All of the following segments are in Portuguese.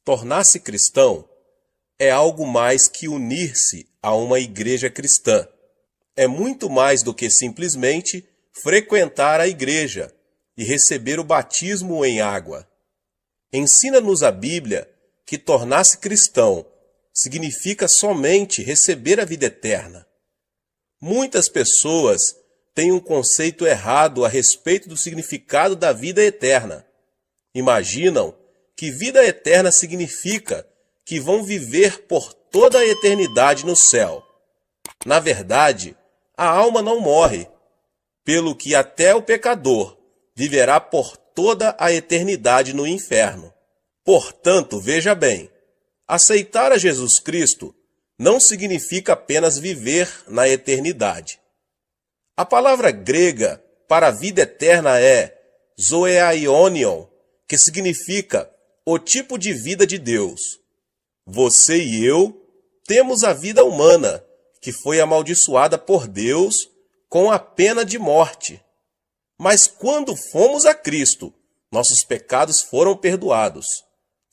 Tornar-se cristão é algo mais que unir-se a uma igreja cristã. É muito mais do que simplesmente frequentar a igreja e receber o batismo em água. Ensina-nos a Bíblia que tornar-se cristão significa somente receber a vida eterna. Muitas pessoas têm um conceito errado a respeito do significado da vida eterna. Imaginam que vida eterna significa que vão viver por toda a eternidade no céu. Na verdade, a alma não morre, pelo que até o pecador viverá por toda a eternidade no inferno. Portanto, veja bem, aceitar a Jesus Cristo não significa apenas viver na eternidade. A palavra grega para a vida eterna é zoeionion, que significa o tipo de vida de Deus. Você e eu temos a vida humana, que foi amaldiçoada por Deus com a pena de morte. Mas quando fomos a Cristo, nossos pecados foram perdoados,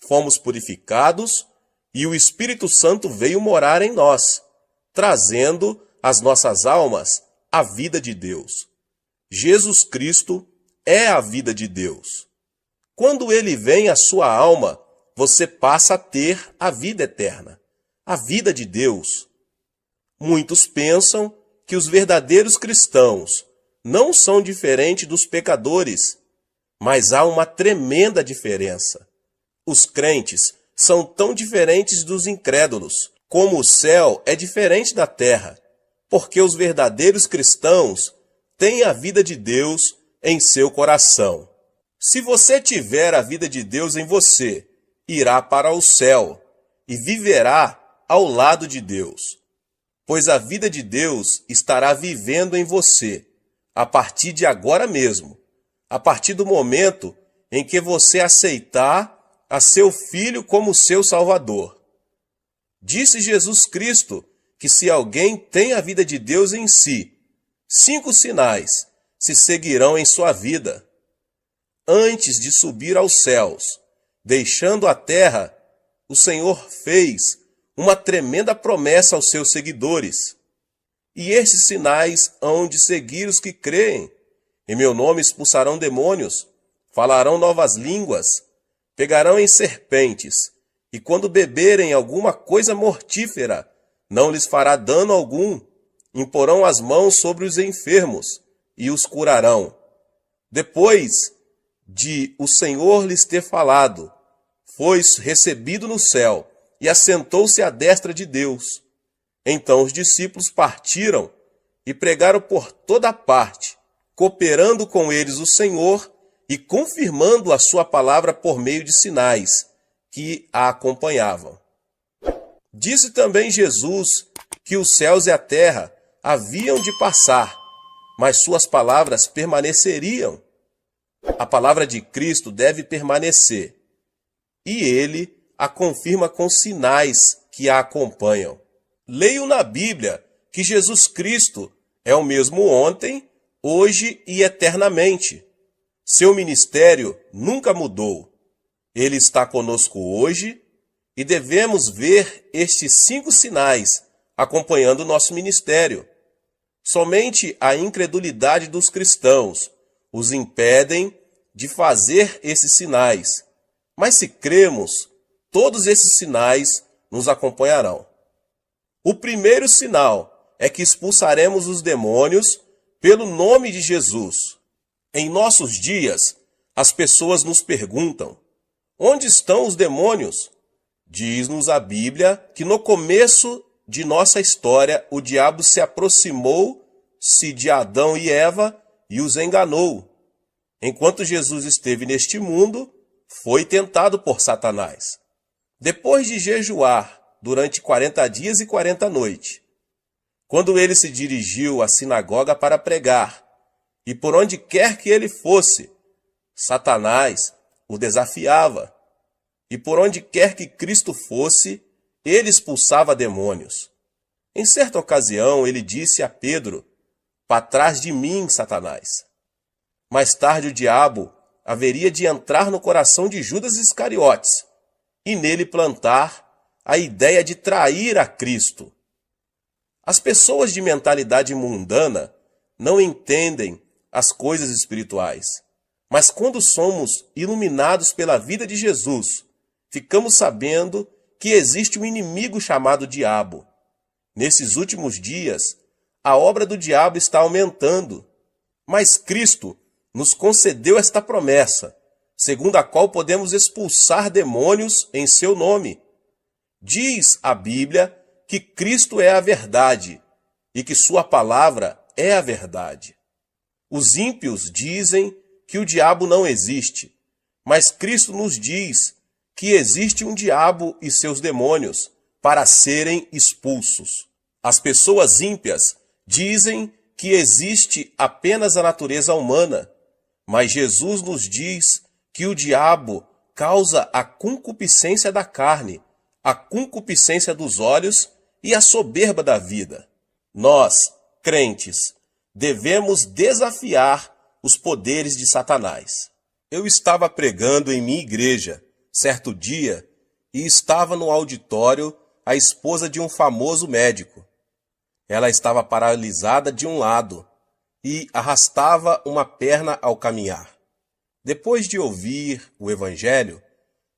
fomos purificados e o Espírito Santo veio morar em nós, trazendo às nossas almas a vida de Deus. Jesus Cristo é a vida de Deus. Quando ele vem à sua alma, você passa a ter a vida eterna, a vida de Deus. Muitos pensam que os verdadeiros cristãos não são diferentes dos pecadores, mas há uma tremenda diferença. Os crentes são tão diferentes dos incrédulos, como o céu é diferente da terra, porque os verdadeiros cristãos têm a vida de Deus em seu coração. Se você tiver a vida de Deus em você, irá para o céu e viverá ao lado de Deus, pois a vida de Deus estará vivendo em você a partir de agora mesmo, a partir do momento em que você aceitar a seu Filho como seu Salvador. Disse Jesus Cristo que se alguém tem a vida de Deus em si, 5 sinais se seguirão em sua vida. Antes de subir aos céus, deixando a terra, o Senhor fez uma tremenda promessa aos seus seguidores. E estes sinais hão de seguir os que creem. Em meu nome expulsarão demônios, falarão novas línguas, pegarão em serpentes, e quando beberem alguma coisa mortífera, não lhes fará dano algum. Imporão as mãos sobre os enfermos e os curarão. Depois de o Senhor lhes ter falado, foi recebido no céu e assentou-se à destra de Deus. Então os discípulos partiram e pregaram por toda parte, cooperando com eles o Senhor e confirmando a sua palavra por meio de sinais que a acompanhavam. Disse também Jesus que os céus e a terra haviam de passar, mas suas palavras permaneceriam. A palavra de Cristo deve permanecer, e ele a confirma com sinais que a acompanham. Leio na Bíblia que Jesus Cristo é o mesmo ontem, hoje e eternamente. Seu ministério nunca mudou. Ele está conosco hoje e devemos ver estes 5 sinais acompanhando nosso ministério. Somente a incredulidade dos cristãos os impedem de fazer esses sinais. Mas se cremos, todos esses sinais nos acompanharão. O primeiro sinal é que expulsaremos os demônios pelo nome de Jesus. Em nossos dias, as pessoas nos perguntam: onde estão os demônios? Diz-nos a Bíblia que no começo de nossa história, o diabo se aproximou-se de Adão e Eva e os enganou. Enquanto Jesus esteve neste mundo, foi tentado por Satanás. Depois de jejuar durante 40 dias e 40 noites, quando ele se dirigiu à sinagoga para pregar, e por onde quer que ele fosse, Satanás o desafiava. E por onde quer que Cristo fosse, ele expulsava demônios. Em certa ocasião, ele disse a Pedro: "Para trás de mim, Satanás." Mais tarde, o diabo haveria de entrar no coração de Judas Iscariotes e nele plantar a ideia de trair a Cristo. As pessoas de mentalidade mundana não entendem as coisas espirituais, mas quando somos iluminados pela vida de Jesus, ficamos sabendo que existe um inimigo chamado diabo. Nesses últimos dias, a obra do diabo está aumentando, mas Cristo nos concedeu esta promessa, segundo a qual podemos expulsar demônios em seu nome. Diz a Bíblia que Cristo é a verdade e que sua palavra é a verdade. Os ímpios dizem que o diabo não existe, mas Cristo nos diz que existe um diabo e seus demônios para serem expulsos. As pessoas ímpias dizem que existe apenas a natureza humana, mas Jesus nos diz que o diabo causa a concupiscência da carne, a concupiscência dos olhos e a soberba da vida. Nós, crentes, devemos desafiar os poderes de Satanás. Eu estava pregando em minha igreja certo dia e estava no auditório a esposa de um famoso médico. Ela estava paralisada de um lado e arrastava uma perna ao caminhar. Depois de ouvir o evangelho,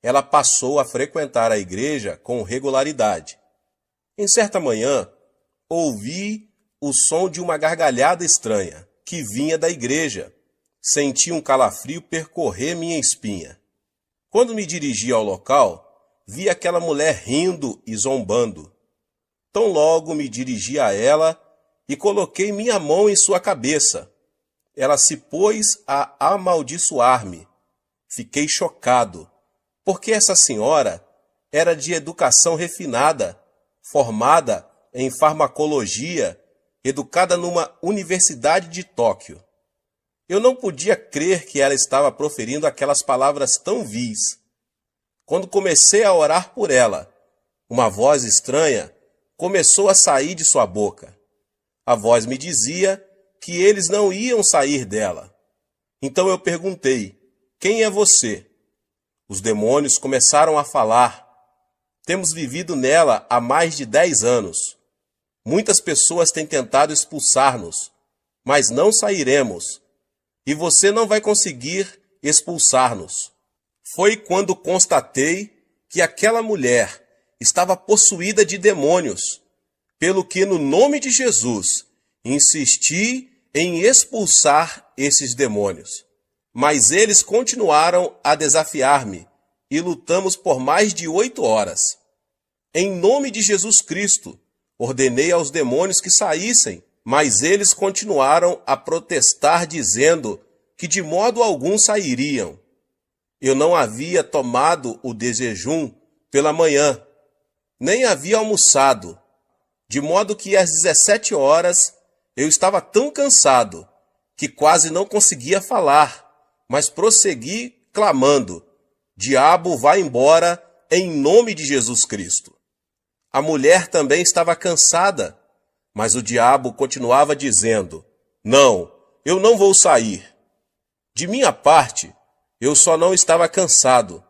ela passou a frequentar a igreja com regularidade. Em certa manhã, ouvi o som de uma gargalhada estranha que vinha da igreja. Senti um calafrio percorrer minha espinha. Quando me dirigi ao local, vi aquela mulher rindo e zombando. Tão logo me dirigi a ela e coloquei minha mão em sua cabeça. Ela se pôs a amaldiçoar-me. Fiquei chocado, porque essa senhora era de educação refinada, formada em farmacologia, educada numa universidade de Tóquio. Eu não podia crer que ela estava proferindo aquelas palavras tão vis. Quando comecei a orar por ela, uma voz estranha começou a sair de sua boca. A voz me dizia que eles não iam sair dela. Então eu perguntei: quem é você? Os demônios começaram a falar. Temos vivido nela há mais de 10 anos. Muitas pessoas têm tentado expulsar-nos, mas não sairemos. E você não vai conseguir expulsar-nos. Foi quando constatei que aquela mulher estava possuída de demônios, pelo que no nome de Jesus insisti em expulsar esses demônios. Mas eles continuaram a desafiar-me e lutamos por mais de 8 horas. Em nome de Jesus Cristo, ordenei aos demônios que saíssem, mas eles continuaram a protestar dizendo que de modo algum sairiam. Eu não havia tomado o desjejum pela manhã, nem havia almoçado, de modo que às 17 horas eu estava tão cansado que quase não conseguia falar, mas prossegui clamando: diabo, vá embora em nome de Jesus Cristo. A mulher também estava cansada, mas o diabo continuava dizendo: não, eu não vou sair. De minha parte, eu só não estava cansado,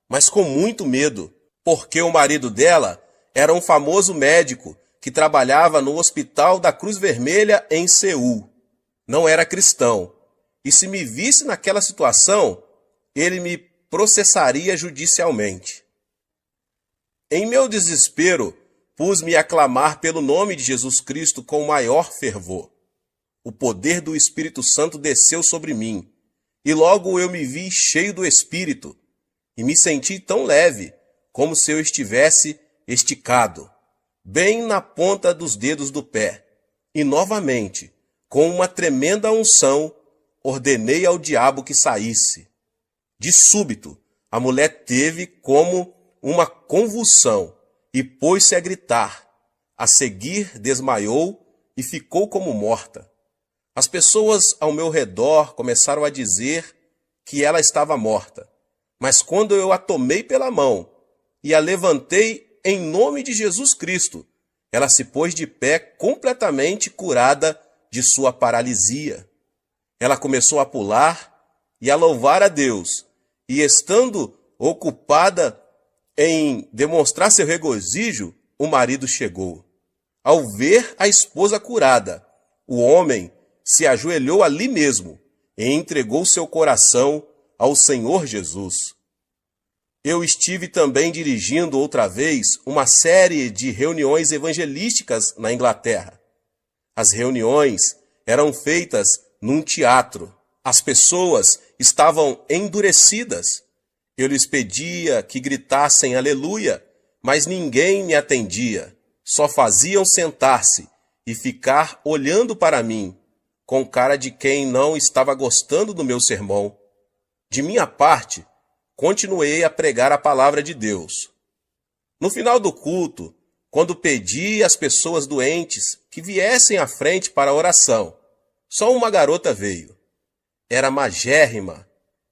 mas com muito medo, porque o marido dela era um famoso médico que trabalhava no Hospital da Cruz Vermelha em Seul. Não era cristão, e se me visse naquela situação, ele me processaria judicialmente. Em meu desespero, pus-me a clamar pelo nome de Jesus Cristo com maior fervor. O poder do Espírito Santo desceu sobre mim, e logo eu me vi cheio do Espírito, e me senti tão leve, como se eu estivesse esticado, bem na ponta dos dedos do pé. E novamente, com uma tremenda unção, ordenei ao diabo que saísse. De súbito, a mulher teve como uma convulsão e pôs-se a gritar. A seguir, desmaiou e ficou como morta. As pessoas ao meu redor começaram a dizer que ela estava morta. Mas quando eu a tomei pela mão e a levantei em nome de Jesus Cristo, ela se pôs de pé completamente curada de sua paralisia. Ela começou a pular e a louvar a Deus, e estando ocupada Em demonstrar seu regozijo, o marido chegou. Ao ver a esposa curada, o homem se ajoelhou ali mesmo e entregou seu coração ao Senhor Jesus. Eu estive também dirigindo outra vez uma série de reuniões evangelísticas na Inglaterra. As reuniões eram feitas num teatro. As pessoas estavam endurecidas. Eu lhes pedia que gritassem aleluia, mas ninguém me atendia. Só faziam sentar-se e ficar olhando para mim, com cara de quem não estava gostando do meu sermão. De minha parte, continuei a pregar a palavra de Deus. No final do culto, quando pedi às pessoas doentes que viessem à frente para a oração, só uma garota veio. Era magérrima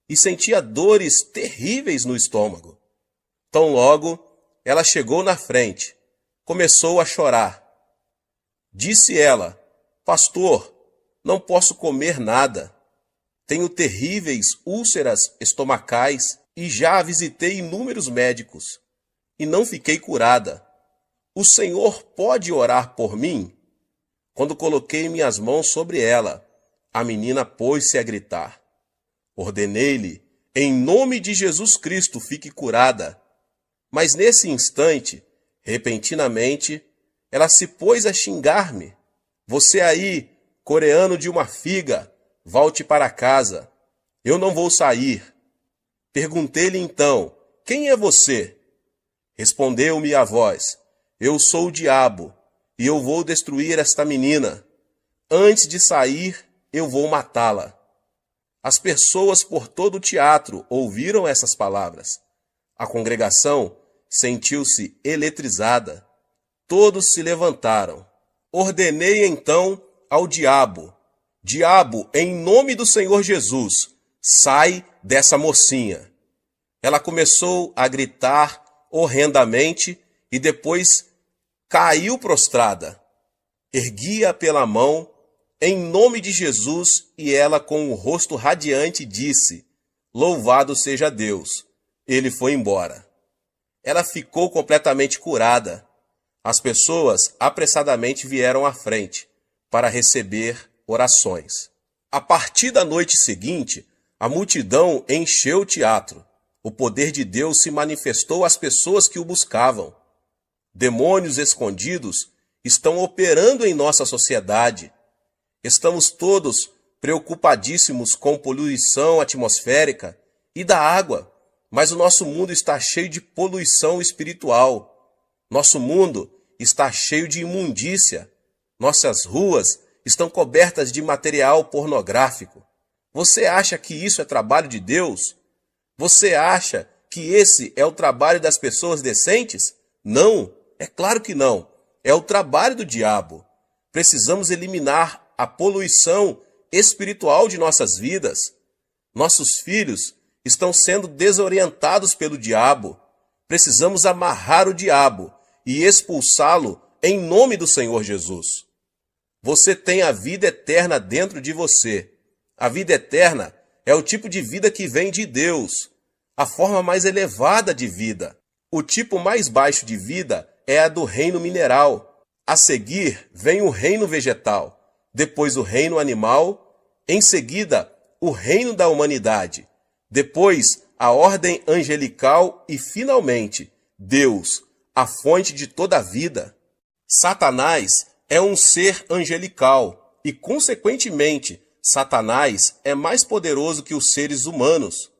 e sentia dores terríveis no estômago. Tão logo, ela chegou na frente, começou a chorar. Disse ela: "Pastor, não posso comer nada. Tenho terríveis úlceras estomacais e já visitei inúmeros médicos e não fiquei curada. O Senhor pode orar por mim?" Quando coloquei minhas mãos sobre ela, a menina pôs-se a gritar. Ordenei-lhe: "Em nome de Jesus Cristo, fique curada." Mas nesse instante, repentinamente, ela se pôs a xingar-me. "Você aí, coreano de uma figa, volte para casa. Eu não vou sair." Perguntei-lhe então: "Quem é você?" Respondeu-me a voz: "Eu sou o diabo, e eu vou destruir esta menina. Antes de sair, eu vou matá-la." As pessoas por todo o teatro ouviram essas palavras. A congregação sentiu-se eletrizada. Todos se levantaram. Ordenei então ao diabo: "Diabo, em nome do Senhor Jesus, sai dessa mocinha." Ela começou a gritar horrendamente e depois caiu prostrada. Ergui-a pela mão, em nome de Jesus, e ela, com o rosto radiante, disse: "Louvado seja Deus." Ele foi embora. Ela ficou completamente curada. As pessoas apressadamente vieram à frente para receber orações. A partir da noite seguinte, a multidão encheu o teatro. O poder de Deus se manifestou às pessoas que o buscavam. Demônios escondidos estão operando em nossa sociedade. Estamos todos preocupadíssimos com poluição atmosférica e da água, mas o nosso mundo está cheio de poluição espiritual. Nosso mundo está cheio de imundícia. Nossas ruas estão cobertas de material pornográfico. Você acha que isso é trabalho de Deus? Você acha que esse é o trabalho das pessoas decentes? Não, é claro que não. É o trabalho do diabo. Precisamos eliminar a poluição espiritual de nossas vidas. Nossos filhos estão sendo desorientados pelo diabo. Precisamos amarrar o diabo e expulsá-lo em nome do Senhor Jesus. Você tem a vida eterna dentro de você. A vida eterna é o tipo de vida que vem de Deus, a forma mais elevada de vida. O tipo mais baixo de vida é a do reino mineral. A seguir vem o reino vegetal, depois o reino animal, em seguida o reino da humanidade, depois a ordem angelical e, finalmente, Deus, a fonte de toda a vida. Satanás é um ser angelical e, consequentemente, Satanás é mais poderoso que os seres humanos.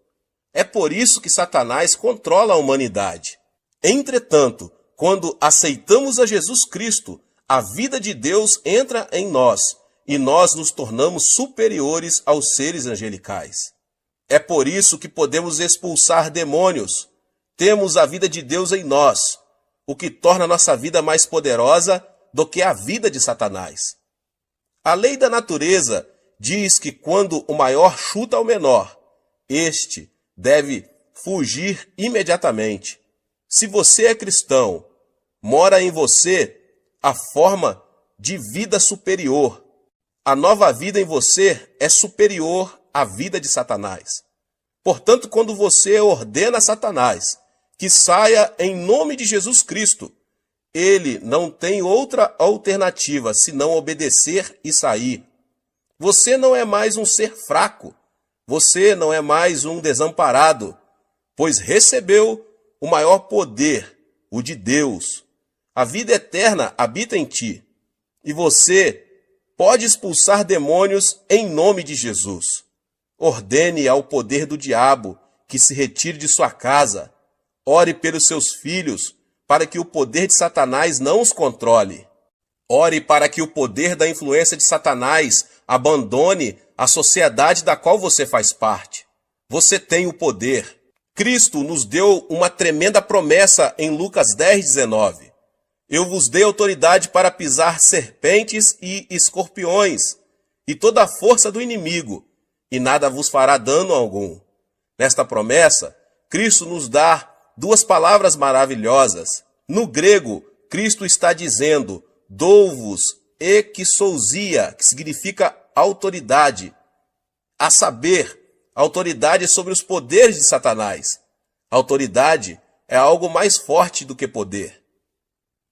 É por isso que Satanás controla a humanidade. Entretanto, quando aceitamos a Jesus Cristo, a vida de Deus entra em nós e nós nos tornamos superiores aos seres angelicais. É por isso que podemos expulsar demônios. Temos a vida de Deus em nós, o que torna nossa vida mais poderosa do que a vida de Satanás. A lei da natureza diz que quando o maior chuta o menor, este deve fugir imediatamente. Se você é cristão, mora em você a forma de vida superior. A nova vida em você é superior à vida de Satanás. Portanto, quando você ordena a Satanás que saia em nome de Jesus Cristo. Ele não tem outra alternativa senão obedecer e sair. Você não é mais um ser fraco. Você não é mais um desamparado, pois recebeu o maior poder, o de Deus. A vida eterna habita em ti. E você pode expulsar demônios em nome de Jesus. Ordene ao poder do diabo que se retire de sua casa. Ore pelos seus filhos, para que o poder de Satanás não os controle. Ore para que o poder da influência de Satanás abandone a sociedade da qual você faz parte. Você tem o poder. Cristo nos deu uma tremenda promessa em Lucas 10:19. Eu vos dei autoridade para pisar serpentes e escorpiões, e toda a força do inimigo, e nada vos fará dano algum. Nesta promessa, Cristo nos dá duas palavras maravilhosas. No grego, Cristo está dizendo dou-vos exousia, que significa autoridade. A saber, autoridade sobre os poderes de Satanás. Autoridade é algo mais forte do que poder.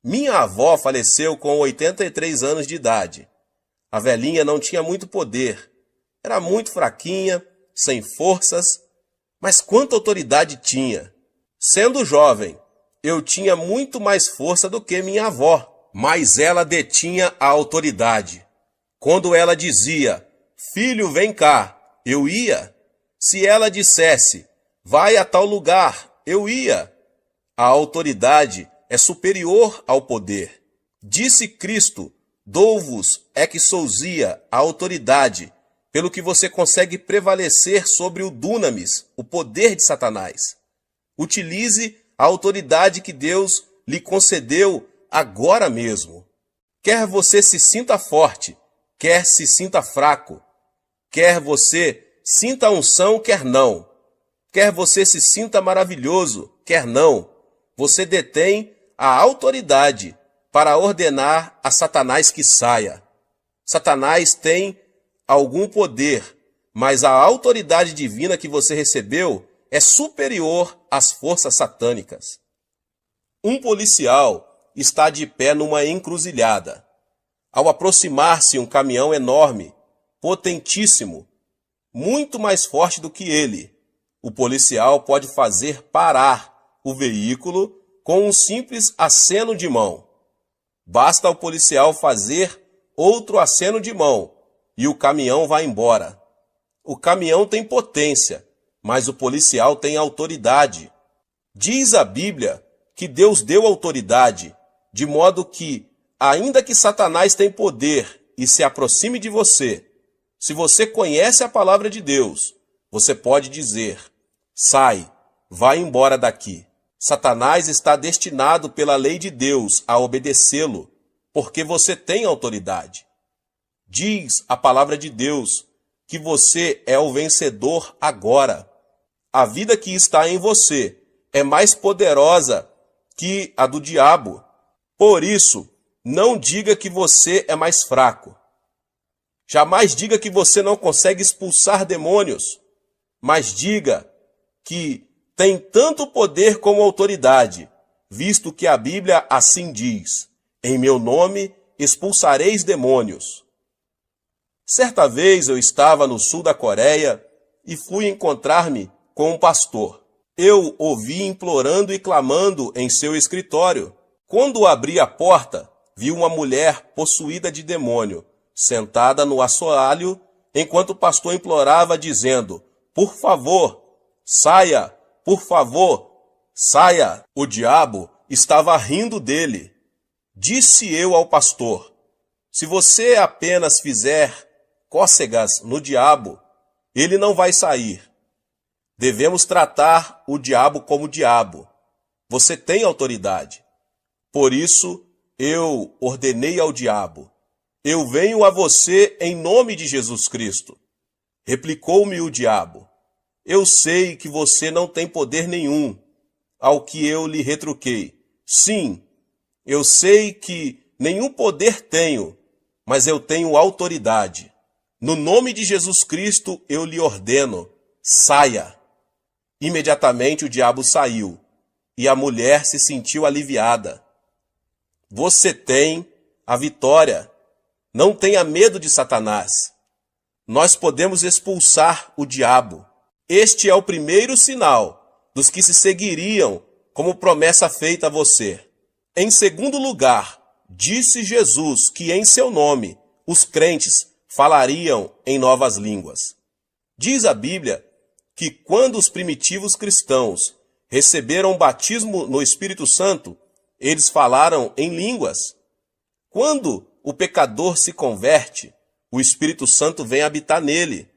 Minha avó faleceu com 83 anos de idade. A velhinha não tinha muito poder. Era muito fraquinha, sem forças, mas quanta autoridade tinha. Sendo jovem, eu tinha muito mais força do que minha avó, mas ela detinha a autoridade. Quando ela dizia, filho, vem cá, eu ia. Se ela dissesse, vai a tal lugar, eu ia. A autoridade é superior ao poder. Disse Cristo, dou-vos exousia, a autoridade, pelo que você consegue prevalecer sobre o dunamis, o poder de Satanás. Utilize a autoridade que Deus lhe concedeu agora mesmo. Quer você se sinta forte, quer se sinta fraco, quer você sinta a unção, quer não, quer você se sinta maravilhoso, quer não, você detém a autoridade para ordenar a Satanás que saia. Satanás tem algum poder, mas a autoridade divina que você recebeu é superior às forças satânicas. Um policial está de pé numa encruzilhada. Ao aproximar-se um caminhão enorme, potentíssimo, muito mais forte do que ele, o policial pode fazer parar o veículo com um simples aceno de mão. Basta ao policial fazer outro aceno de mão e o caminhão vai embora. O caminhão tem potência, mas o policial tem autoridade. Diz a Bíblia que Deus deu autoridade, de modo que, ainda que Satanás tenha poder e se aproxime de você, se você conhece a palavra de Deus, você pode dizer, sai, vai embora daqui. Satanás está destinado pela lei de Deus a obedecê-lo, porque você tem autoridade. Diz a palavra de Deus que você é o vencedor agora. A vida que está em você é mais poderosa que a do diabo. Por isso, não diga que você é mais fraco. Jamais diga que você não consegue expulsar demônios, mas diga que tem tanto poder como autoridade, visto que a Bíblia assim diz, em meu nome expulsareis demônios. Certa vez eu estava no sul da Coreia e fui encontrar-me com um pastor. Eu o vi implorando e clamando em seu escritório. Quando abri a porta, vi uma mulher possuída de demônio, sentada no assoalho, enquanto o pastor implorava, dizendo, por favor, saia, por favor, saia. O diabo estava rindo dele. Disse eu ao pastor, se você apenas fizer cócegas no diabo, ele não vai sair. Devemos tratar o diabo como diabo. Você tem autoridade. Por isso, eu ordenei ao diabo, eu venho a você em nome de Jesus Cristo. Replicou-me o diabo, eu sei que você não tem poder nenhum. Ao que eu lhe retruquei, sim, eu sei que nenhum poder tenho, mas eu tenho autoridade. No nome de Jesus Cristo eu lhe ordeno, saia. Imediatamente o diabo saiu. e a mulher se sentiu aliviada. Você tem a vitória. Não tenha medo de Satanás. Nós podemos expulsar o diabo. Este é o primeiro sinal dos que se seguiriam como promessa feita a você. Em segundo lugar, disse Jesus que em seu nome os crentes falariam em novas línguas. Diz a Bíblia que quando os primitivos cristãos receberam o batismo no Espírito Santo, eles falaram em línguas. Quando o pecador se converte, o Espírito Santo vem habitar nele.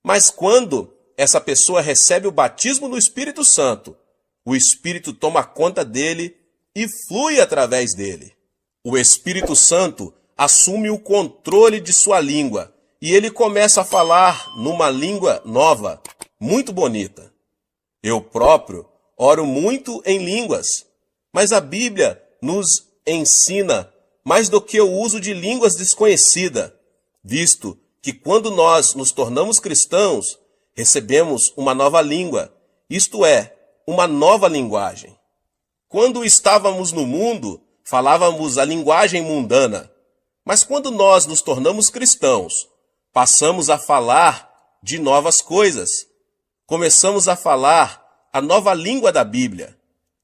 Mas quando essa pessoa recebe o batismo no Espírito Santo, o Espírito toma conta dele e flui através dele. O Espírito Santo assume o controle de sua língua e ele começa a falar numa língua nova, muito bonita. Eu próprio oro muito em línguas, mas a Bíblia nos ensina mais do que o uso de línguas desconhecidas, visto que quando nós nos tornamos cristãos, recebemos uma nova língua, isto é, uma nova linguagem. Quando estávamos no mundo, falávamos a linguagem mundana, mas quando nós nos tornamos cristãos, passamos a falar de novas coisas. Começamos a falar a nova língua da Bíblia.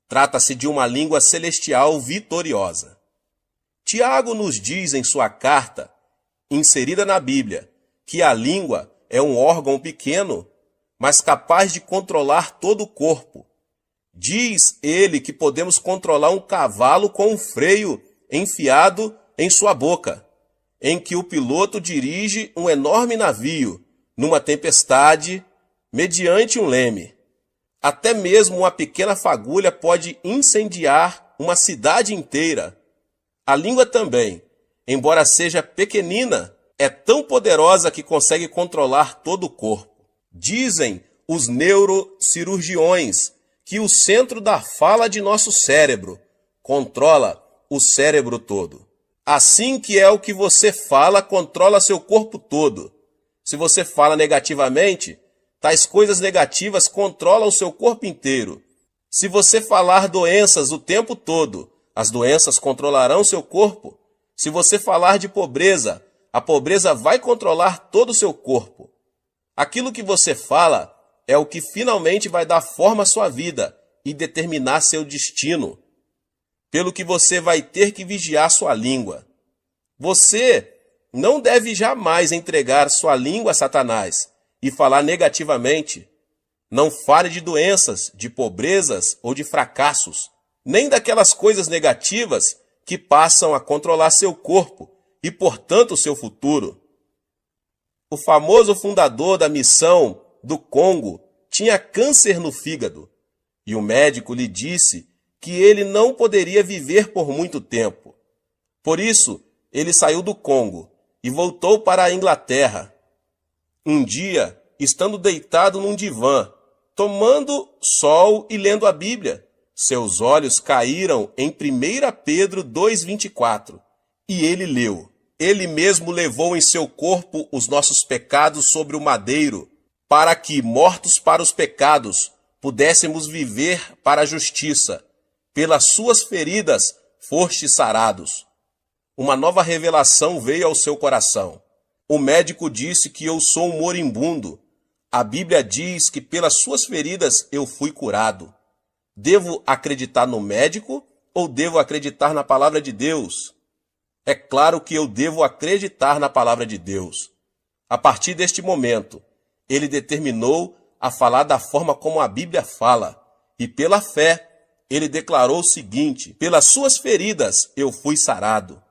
Trata-se de uma língua celestial vitoriosa. Tiago nos diz em sua carta, inserida na Bíblia, que a língua é um órgão pequeno, mas capaz de controlar todo o corpo. Diz ele que podemos controlar um cavalo com um freio enfiado em sua boca, em que o piloto dirige um enorme navio numa tempestade mediante um leme. Até mesmo uma pequena fagulha pode incendiar uma cidade inteira. A língua também, embora seja pequenina, é tão poderosa que consegue controlar todo o corpo. Dizem os neurocirurgiões que o centro da fala de nosso cérebro controla o cérebro todo. Assim que é o que você fala, controla seu corpo todo. Se você fala negativamente, tais coisas negativas controlam o seu corpo inteiro. Se você falar doenças o tempo todo, as doenças controlarão seu corpo. Se você falar de pobreza, a pobreza vai controlar todo o seu corpo. Aquilo que você fala é o que finalmente vai dar forma à sua vida e determinar seu destino. Pelo que você vai ter que vigiar sua língua. Você não deve jamais entregar sua língua a Satanás e falar negativamente. Não fale de doenças, de pobrezas ou de fracassos, nem daquelas coisas negativas que passam a controlar seu corpo e, portanto, seu futuro. O famoso fundador da missão do Congo tinha câncer no fígado e o médico lhe disse que ele não poderia viver por muito tempo. Por isso, ele saiu do Congo e voltou para a Inglaterra. Um dia, estando deitado num divã, tomando sol e lendo a Bíblia, seus olhos caíram em 1 Pedro 2,24, e ele leu: Ele mesmo levou em seu corpo os nossos pecados sobre o madeiro, para que, mortos para os pecados, pudéssemos viver para a justiça. Pelas suas feridas fostes sarados. Uma nova revelação veio ao seu coração. O médico disse que eu sou um moribundo. A Bíblia diz que pelas suas feridas eu fui curado. Devo acreditar no médico ou devo acreditar na palavra de Deus? É claro que eu devo acreditar na palavra de Deus. A partir deste momento, ele determinou a falar da forma como a Bíblia fala. E pela fé, ele declarou o seguinte: pelas suas feridas eu fui sarado.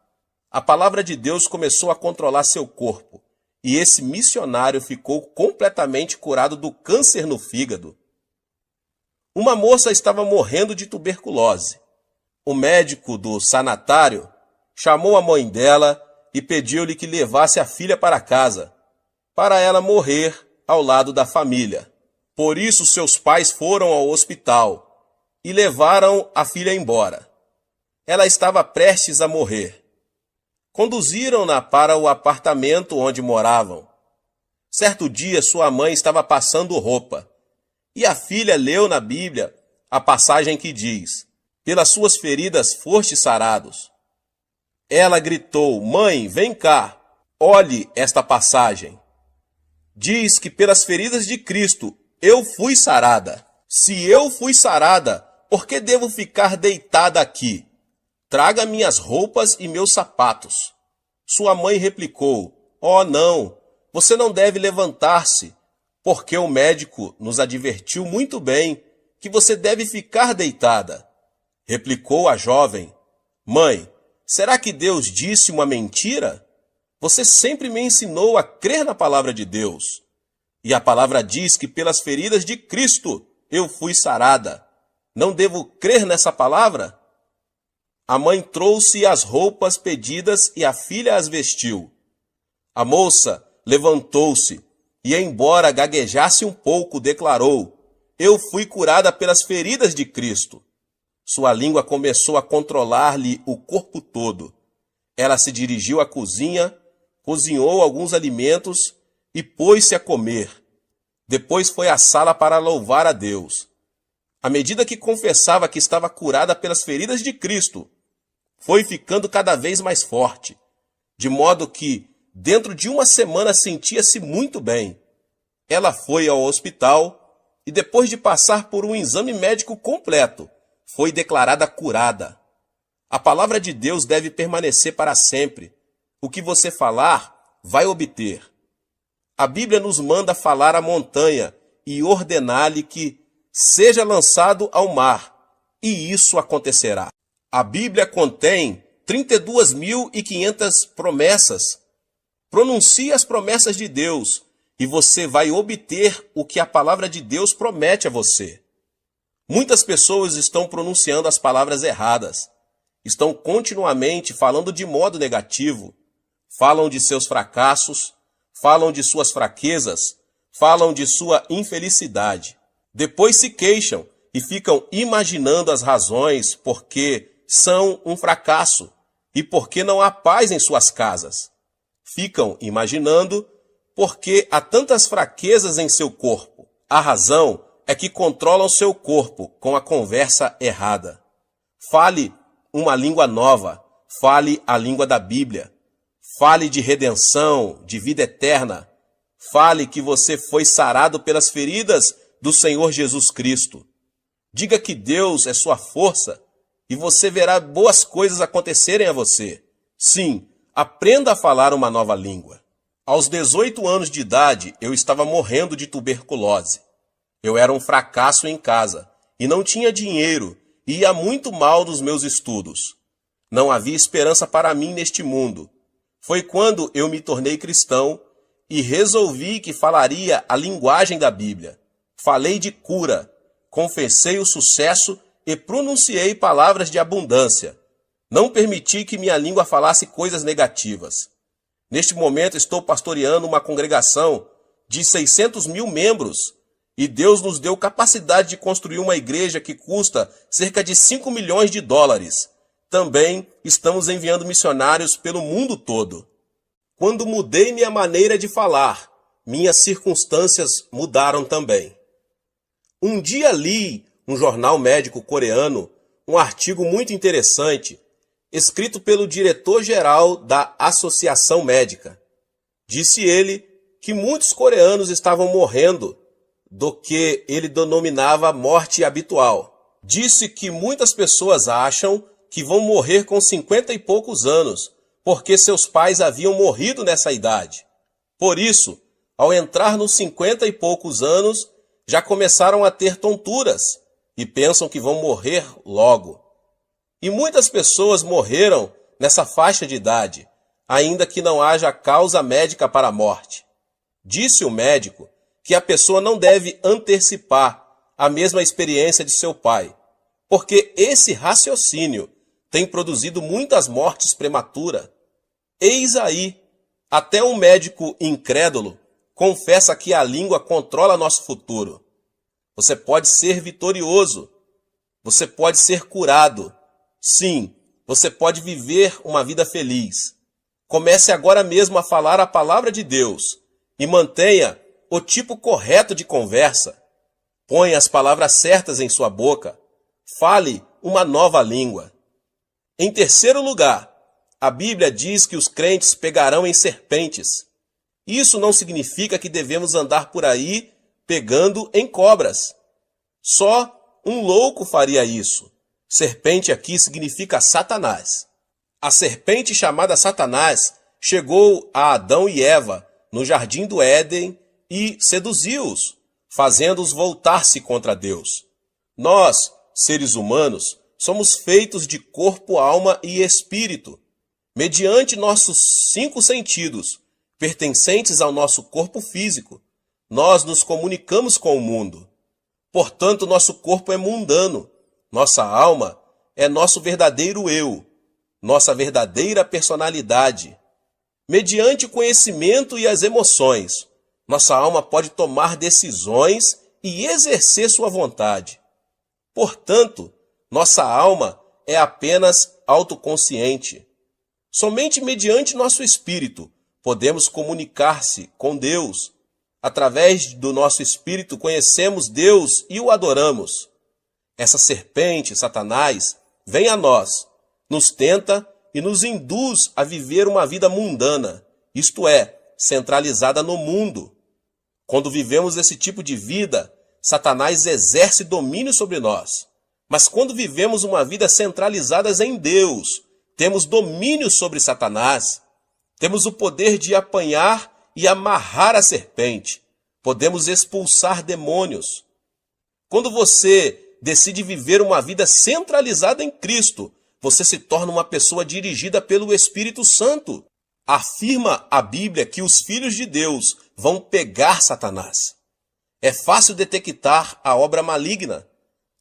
A palavra de Deus começou a controlar seu corpo, e esse missionário ficou completamente curado do câncer no fígado. Uma moça estava morrendo de tuberculose. O médico do sanatário chamou a mãe dela e pediu-lhe que levasse a filha para casa, para ela morrer ao lado da família. Por isso seus pais foram ao hospital e levaram a filha embora. Ela estava prestes a morrer. Conduziram-na para o apartamento onde moravam. Certo dia, sua mãe estava passando roupa, e a filha leu na Bíblia a passagem que diz: pelas suas feridas fostes sarados. Ela gritou: mãe, vem cá, olhe esta passagem. Diz que pelas feridas de Cristo eu fui sarada. Se eu fui sarada, por que devo ficar deitada aqui? Traga minhas roupas e meus sapatos. Sua mãe replicou: oh, não, você não deve levantar-se, porque o médico nos advertiu muito bem que você deve ficar deitada. Replicou a jovem: mãe, será que Deus disse uma mentira? Você sempre me ensinou a crer na palavra de Deus. E a palavra diz que pelas feridas de Cristo eu fui sarada. Não devo crer nessa palavra? A mãe trouxe as roupas pedidas e a filha as vestiu. A moça levantou-se e, embora gaguejasse um pouco, declarou: eu fui curada pelas feridas de Cristo. Sua língua começou a controlar-lhe o corpo todo. Ela se dirigiu à cozinha, cozinhou alguns alimentos e pôs-se a comer. Depois foi à sala para louvar a Deus. À medida que confessava que estava curada pelas feridas de Cristo, foi ficando cada vez mais forte, de modo que, dentro de uma semana, sentia-se muito bem. Ela foi ao hospital e, depois de passar por um exame médico completo, foi declarada curada. A palavra de Deus deve permanecer para sempre. O que você falar, vai obter. A Bíblia nos manda falar à montanha e ordenar-lhe que seja lançado ao mar, e isso acontecerá. A Bíblia contém 32.500 promessas. Pronuncie as promessas de Deus e você vai obter o que a palavra de Deus promete a você. Muitas pessoas estão pronunciando as palavras erradas. Estão continuamente falando de modo negativo. Falam de seus fracassos, falam de suas fraquezas, falam de sua infelicidade. Depois se queixam e ficam imaginando as razões porque são um fracasso e porque não há paz em suas casas. Ficam imaginando porque há tantas fraquezas em seu corpo. A razão é que controlam seu corpo com a conversa errada. Fale uma língua nova, fale a língua da Bíblia. Fale de redenção, de vida eterna. Fale que você foi sarado pelas feridas do Senhor Jesus Cristo. Diga que Deus é sua força e você verá boas coisas acontecerem a você. Sim, aprenda a falar uma nova língua. Aos 18 anos de idade, eu estava morrendo de tuberculose. Eu era um fracasso em casa e não tinha dinheiro e ia muito mal nos meus estudos. Não havia esperança para mim neste mundo. Foi quando eu me tornei cristão e resolvi que falaria a linguagem da Bíblia. Falei de cura, confessei o sucesso e pronunciei palavras de abundância. Não permiti que minha língua falasse coisas negativas. Neste momento estou pastoreando uma congregação de 600.000 membros e Deus nos deu capacidade de construir uma igreja que custa cerca de 5 milhões de dólares. Também estamos enviando missionários pelo mundo todo. Quando mudei minha maneira de falar, minhas circunstâncias mudaram também. Um dia li um jornal médico coreano, um artigo muito interessante, escrito pelo diretor-geral da Associação Médica. Disse ele que muitos coreanos estavam morrendo do que ele denominava morte habitual. Disse que muitas pessoas acham que vão morrer com 50 e poucos anos, porque seus pais haviam morrido nessa idade. Por isso, ao entrar nos 50 e poucos anos, já começaram a ter tonturas e pensam que vão morrer logo. E muitas pessoas morreram nessa faixa de idade, ainda que não haja causa médica para a morte. Disse o médico que a pessoa não deve antecipar a mesma experiência de seu pai, porque esse raciocínio tem produzido muitas mortes prematuras. Eis aí, até um médico incrédulo confessa que a língua controla nosso futuro. Você pode ser vitorioso, você pode ser curado. Sim, você pode viver uma vida feliz. Comece agora mesmo a falar a palavra de Deus e mantenha o tipo correto de conversa. Põe as palavras certas em sua boca. Fale uma nova língua. Em terceiro lugar, a Bíblia diz que os crentes pegarão em serpentes. Isso não significa que devemos andar por aí pegando em cobras. Só um louco faria isso. Serpente aqui significa Satanás. A serpente chamada Satanás chegou a Adão e Eva no jardim do Éden e seduziu-os, fazendo-os voltar-se contra Deus. Nós, seres humanos, somos feitos de corpo, alma e espírito. Mediante nossos 5 sentidos, pertencentes ao nosso corpo físico, nós nos comunicamos com o mundo. Portanto, nosso corpo é mundano. Nossa alma é nosso verdadeiro eu, nossa verdadeira personalidade. Mediante o conhecimento e as emoções, nossa alma pode tomar decisões e exercer sua vontade. Portanto, nossa alma é apenas autoconsciente. Somente mediante nosso espírito podemos comunicar-se com Deus. Através do nosso espírito conhecemos Deus e o adoramos. Essa serpente, Satanás, vem a nós, nos tenta e nos induz a viver uma vida mundana, isto é, centralizada no mundo. Quando vivemos esse tipo de vida, Satanás exerce domínio sobre nós. Mas quando vivemos uma vida centralizada em Deus, temos domínio sobre Satanás. Temos o poder de apanhar e amarrar a serpente. Podemos expulsar demônios. Quando você decide viver uma vida centralizada em Cristo, você se torna uma pessoa dirigida pelo Espírito Santo. Afirma a Bíblia que os filhos de Deus vão pegar Satanás. É fácil detectar a obra maligna.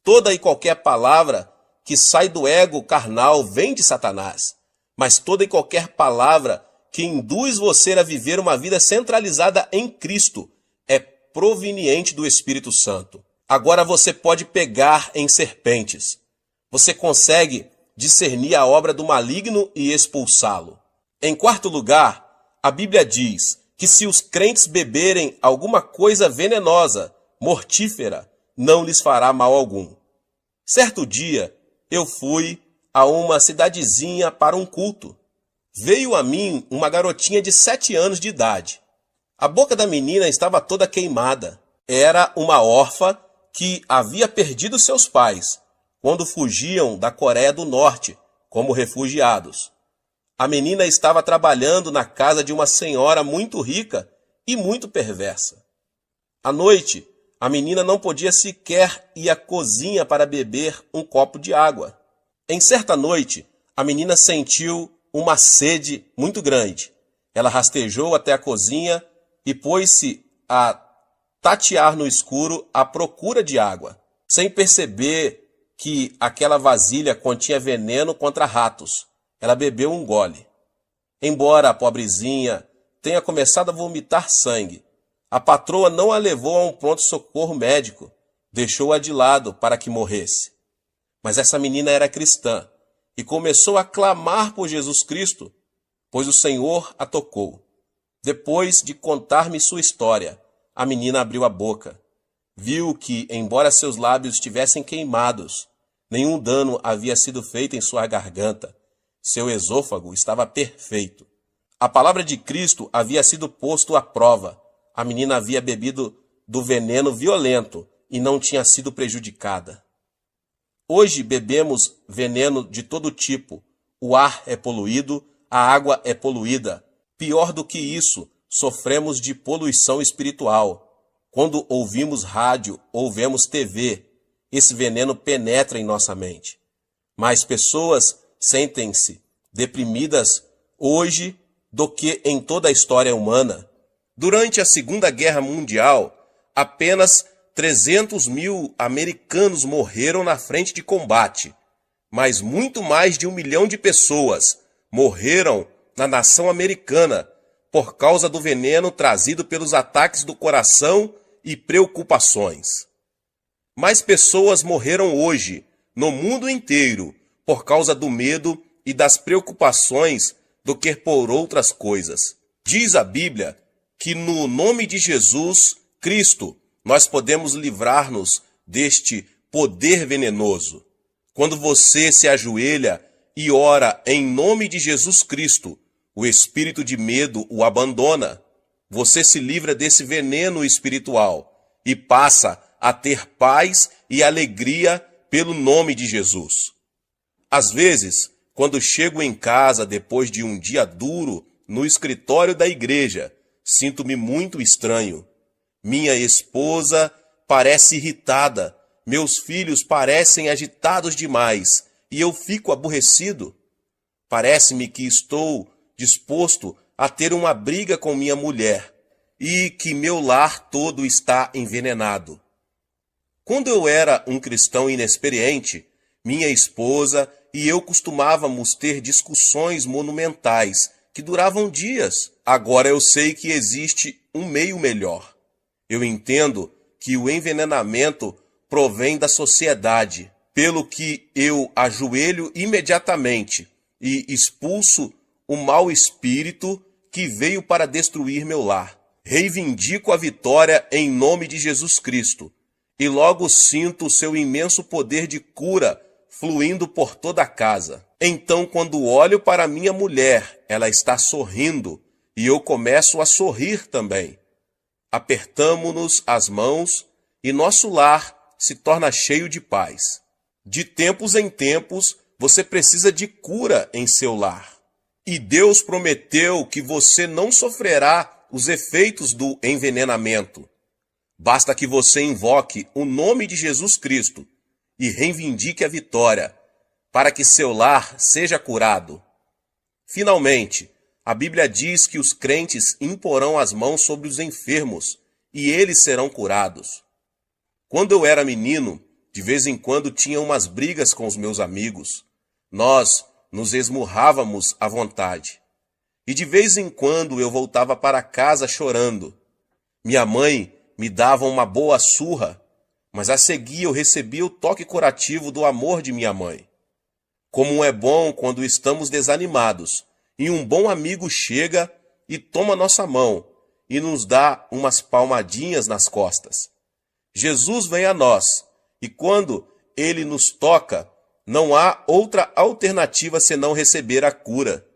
Toda e qualquer palavra que sai do ego carnal vem de Satanás. Mas toda e qualquer palavra que induz você a viver uma vida centralizada em Cristo é proveniente do Espírito Santo. Agora você pode pegar em serpentes. Você consegue discernir a obra do maligno e expulsá-lo. Em quarto lugar, a Bíblia diz que se os crentes beberem alguma coisa venenosa, mortífera, não lhes fará mal algum. Certo dia, eu fui a uma cidadezinha para um culto. Veio a mim uma garotinha de 7 anos de idade. A boca da menina estava toda queimada. Era uma órfã que havia perdido seus pais quando fugiam da Coreia do Norte como refugiados. A menina estava trabalhando na casa de uma senhora muito rica e muito perversa. À noite, a menina não podia sequer ir à cozinha para beber um copo de água. Em certa noite, a menina sentiu uma sede muito grande. Ela rastejou até a cozinha e pôs-se a tatear no escuro à procura de água, sem perceber que aquela vasilha continha veneno contra ratos. Ela bebeu um gole. Embora a pobrezinha tenha começado a vomitar sangue, a patroa não a levou a um pronto-socorro médico, deixou-a de lado para que morresse. Mas essa menina era cristã e começou a clamar por Jesus Cristo, pois o Senhor a tocou. Depois de contar-me sua história, a menina abriu a boca. Viu que, embora seus lábios estivessem queimados, nenhum dano havia sido feito em sua garganta. Seu esôfago estava perfeito. A palavra de Cristo havia sido posto à prova. A menina havia bebido do veneno violento e não tinha sido prejudicada. Hoje bebemos veneno de todo tipo. O ar é poluído, a água é poluída. Pior do que isso, sofremos de poluição espiritual. Quando ouvimos rádio ou vemos TV, esse veneno penetra em nossa mente. Mais pessoas sentem-se deprimidas hoje do que em toda a história humana. Durante a Segunda Guerra Mundial, apenas 300 mil americanos morreram na frente de combate, mas muito mais de 1 milhão de pessoas morreram na nação americana por causa do veneno trazido pelos ataques do coração e preocupações. Mais pessoas morreram hoje, no mundo inteiro, por causa do medo e das preocupações do que por outras coisas. Diz a Bíblia que no nome de Jesus Cristo nós podemos livrar-nos deste poder venenoso. Quando você se ajoelha e ora em nome de Jesus Cristo, o espírito de medo o abandona. Você se livra desse veneno espiritual e passa a ter paz e alegria pelo nome de Jesus. Às vezes, quando chego em casa depois de um dia duro no escritório da igreja, sinto-me muito estranho. Minha esposa parece irritada, meus filhos parecem agitados demais e eu fico aborrecido. Parece-me que estou disposto a ter uma briga com minha mulher e que meu lar todo está envenenado. Quando eu era um cristão inexperiente, minha esposa e eu costumávamos ter discussões monumentais que duravam dias. Agora eu sei que existe um meio melhor. Eu entendo que o envenenamento provém da sociedade, pelo que eu ajoelho imediatamente e expulso o mau espírito que veio para destruir meu lar. Reivindico a vitória em nome de Jesus Cristo e logo sinto o seu imenso poder de cura fluindo por toda a casa. Então, quando olho para minha mulher, ela está sorrindo e eu começo a sorrir também. Apertamo-nos as mãos e nosso lar se torna cheio de paz. De tempos em tempos, você precisa de cura em seu lar. E Deus prometeu que você não sofrerá os efeitos do envenenamento. Basta que você invoque o nome de Jesus Cristo e reivindique a vitória, para que seu lar seja curado. Finalmente, a Bíblia diz que os crentes imporão as mãos sobre os enfermos e eles serão curados. Quando eu era menino, de vez em quando tinha umas brigas com os meus amigos. Nós nos esmurrávamos à vontade. E de vez em quando eu voltava para casa chorando. Minha mãe me dava uma boa surra, mas a seguir eu recebia o toque curativo do amor de minha mãe. Como é bom quando estamos desanimados e um bom amigo chega e toma nossa mão e nos dá umas palmadinhas nas costas. Jesus vem a nós e quando ele nos toca, não há outra alternativa senão receber a cura.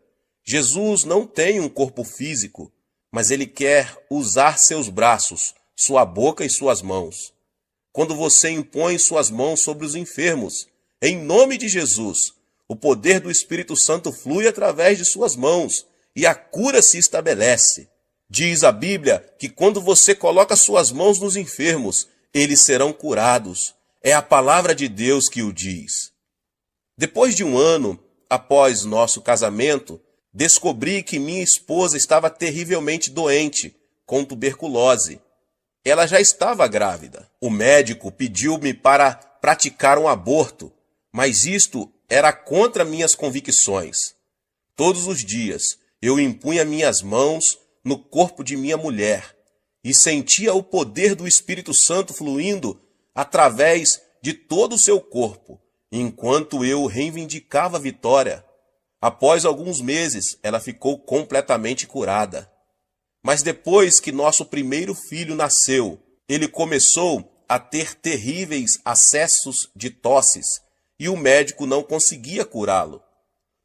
Jesus não tem um corpo físico, mas ele quer usar seus braços, sua boca e suas mãos. Quando você impõe suas mãos sobre os enfermos, em nome de Jesus, o poder do Espírito Santo flui através de suas mãos e a cura se estabelece. Diz a Bíblia que quando você coloca suas mãos nos enfermos, eles serão curados. É a palavra de Deus que o diz. Depois de um ano após nosso casamento, descobri que minha esposa estava terrivelmente doente, com tuberculose. Ela já estava grávida. O médico pediu-me para praticar um aborto, mas isto era contra minhas convicções. Todos os dias eu impunha minhas mãos no corpo de minha mulher e sentia o poder do Espírito Santo fluindo através de todo o seu corpo, enquanto eu reivindicava a vitória. Após alguns meses, ela ficou completamente curada. Mas depois que nosso primeiro filho nasceu, ele começou a ter terríveis acessos de tosses e o médico não conseguia curá-lo.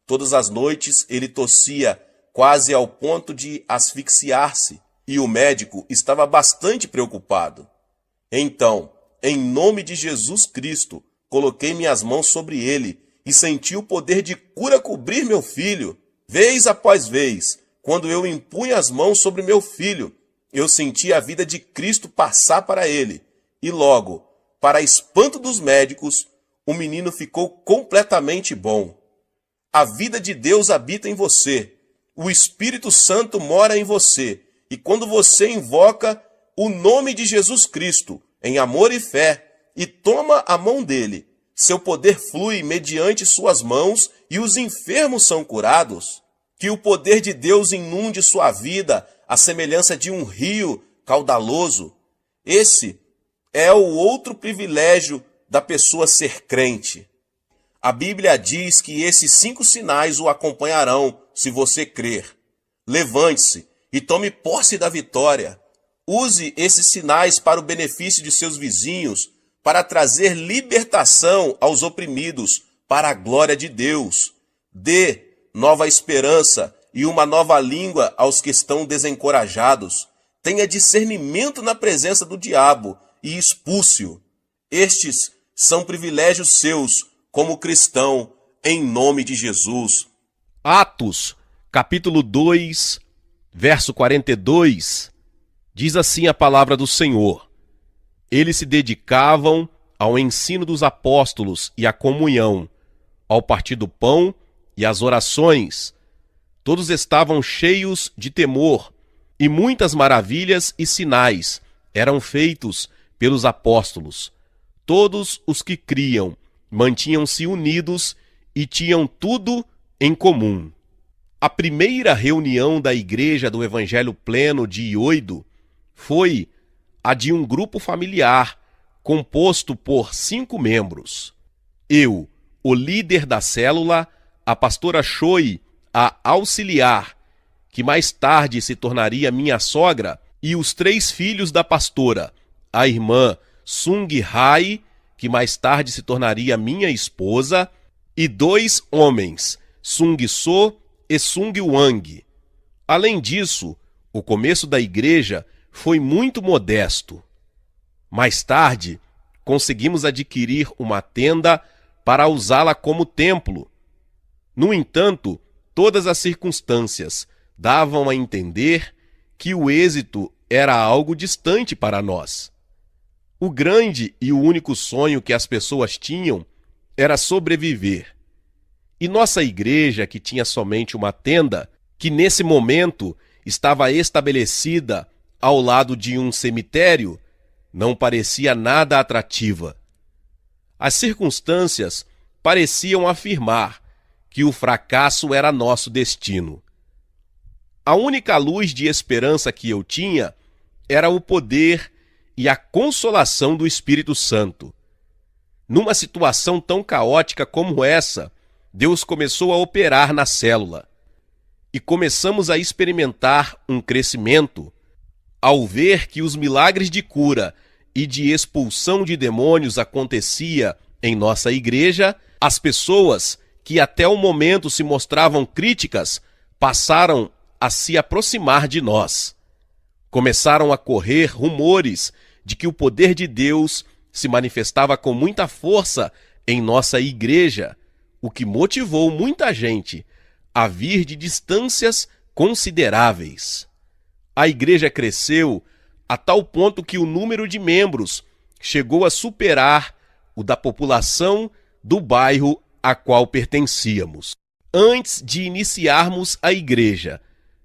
Todas as noites ele tossia quase ao ponto de asfixiar-se e o médico estava bastante preocupado. Então, em nome de Jesus Cristo, coloquei minhas mãos sobre ele e senti o poder de cura cobrir meu filho. Vez após vez, quando eu impunha as mãos sobre meu filho, eu senti a vida de Cristo passar para ele. E logo, para espanto dos médicos, o menino ficou completamente bom. A vida de Deus habita em você. O Espírito Santo mora em você. E quando você invoca o nome de Jesus Cristo, em amor e fé, e toma a mão dele, seu poder flui mediante suas mãos e os enfermos são curados. Que o poder de Deus inunde sua vida, à semelhança de um rio caudaloso. Esse é o outro privilégio da pessoa ser crente. A Bíblia diz que esses 5 sinais o acompanharão se você crer. Levante-se e tome posse da vitória. Use esses sinais para o benefício de seus vizinhos, para trazer libertação aos oprimidos para a glória de Deus. Dê nova esperança e uma nova língua aos que estão desencorajados. Tenha discernimento na presença do diabo e expulse-o. Estes são privilégios seus como cristão, em nome de Jesus. Atos, capítulo 2, verso 42, diz assim a palavra do Senhor: Eles se dedicavam ao ensino dos apóstolos e à comunhão, ao partir do pão e às orações. Todos estavam cheios de temor, e muitas maravilhas e sinais eram feitos pelos apóstolos. Todos os que criam mantinham-se unidos e tinham tudo em comum. A primeira reunião da Igreja do Evangelho Pleno de Ioido foi a de um grupo familiar composto por 5 membros. Eu, o líder da célula, a pastora Choi, a auxiliar, que mais tarde se tornaria minha sogra, e os 3 filhos da pastora, a irmã Sung Hai, que mais tarde se tornaria minha esposa, e 2 homens, Sung So e Sung Wang. Além disso, o começo da igreja foi muito modesto. Mais tarde, conseguimos adquirir uma tenda para usá-la como templo. No entanto, todas as circunstâncias davam a entender que o êxito era algo distante para nós. O grande e o único sonho que as pessoas tinham era sobreviver. E nossa igreja, que tinha somente uma tenda, que nesse momento estava estabelecida ao lado de um cemitério, não parecia nada atrativa. As circunstâncias pareciam afirmar que o fracasso era nosso destino. A única luz de esperança que eu tinha era o poder e a consolação do Espírito Santo. Numa situação tão caótica como essa, Deus começou a operar na célula. E começamos a experimentar um crescimento ao ver que os milagres de cura e de expulsão de demônios acontecia em nossa igreja. As pessoas que até o momento se mostravam críticas passaram a se aproximar de nós. Começaram a correr rumores de que o poder de Deus se manifestava com muita força em nossa igreja, o que motivou muita gente a vir de distâncias consideráveis. A igreja cresceu a tal ponto que o número de membros chegou a superar o da população do bairro a qual pertencíamos. Antes de iniciarmos a igreja,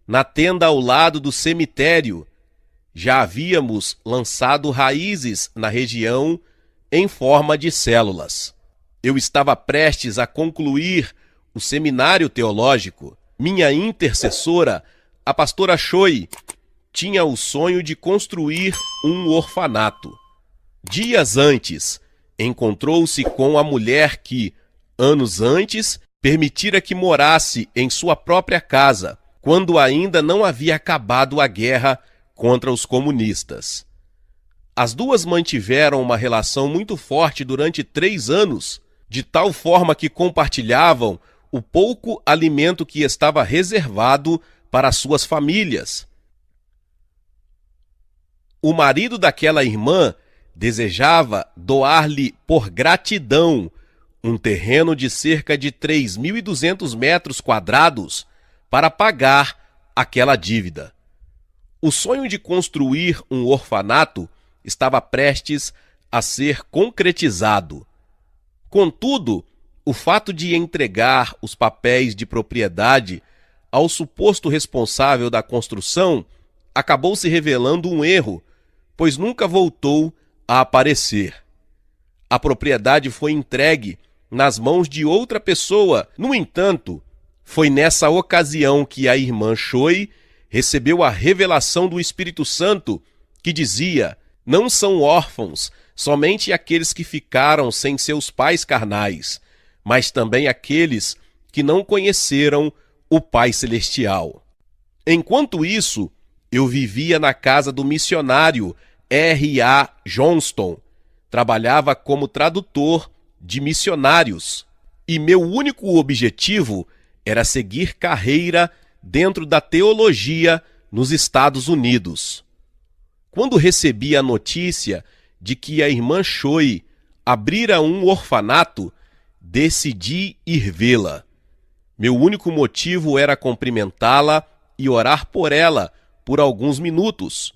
na tenda ao lado do cemitério, já havíamos lançado raízes na região em forma de células. Eu estava prestes a concluir o seminário teológico. Minha intercessora, a pastora Choi, tinha o sonho de construir um orfanato. Dias antes, encontrou-se com a mulher que, anos antes, permitira que morasse em sua própria casa, quando ainda não havia acabado a guerra contra os comunistas. As duas mantiveram uma relação muito forte durante 3 anos, de tal forma que compartilhavam o pouco alimento que estava reservado para suas famílias. O marido daquela irmã desejava doar-lhe por gratidão um terreno de cerca de 3.200 metros quadrados para pagar aquela dívida. O sonho de construir um orfanato estava prestes a ser concretizado. Contudo, o fato de entregar os papéis de propriedade ao suposto responsável da construção acabou se revelando um erro, pois nunca voltou a aparecer. A propriedade foi entregue nas mãos de outra pessoa. No entanto, foi nessa ocasião que a irmã Choi recebeu a revelação do Espírito Santo, que dizia: não são órfãos somente aqueles que ficaram sem seus pais carnais, mas também aqueles que não conheceram o Pai Celestial. Enquanto isso, eu vivia na casa do missionário R.A. Johnston, trabalhava como tradutor de missionários e meu único objetivo era seguir carreira dentro da teologia nos Estados Unidos. Quando recebi a notícia de que a irmã Choi abrira um orfanato, decidi ir vê-la. Meu único motivo era cumprimentá-la e orar por ela por alguns minutos.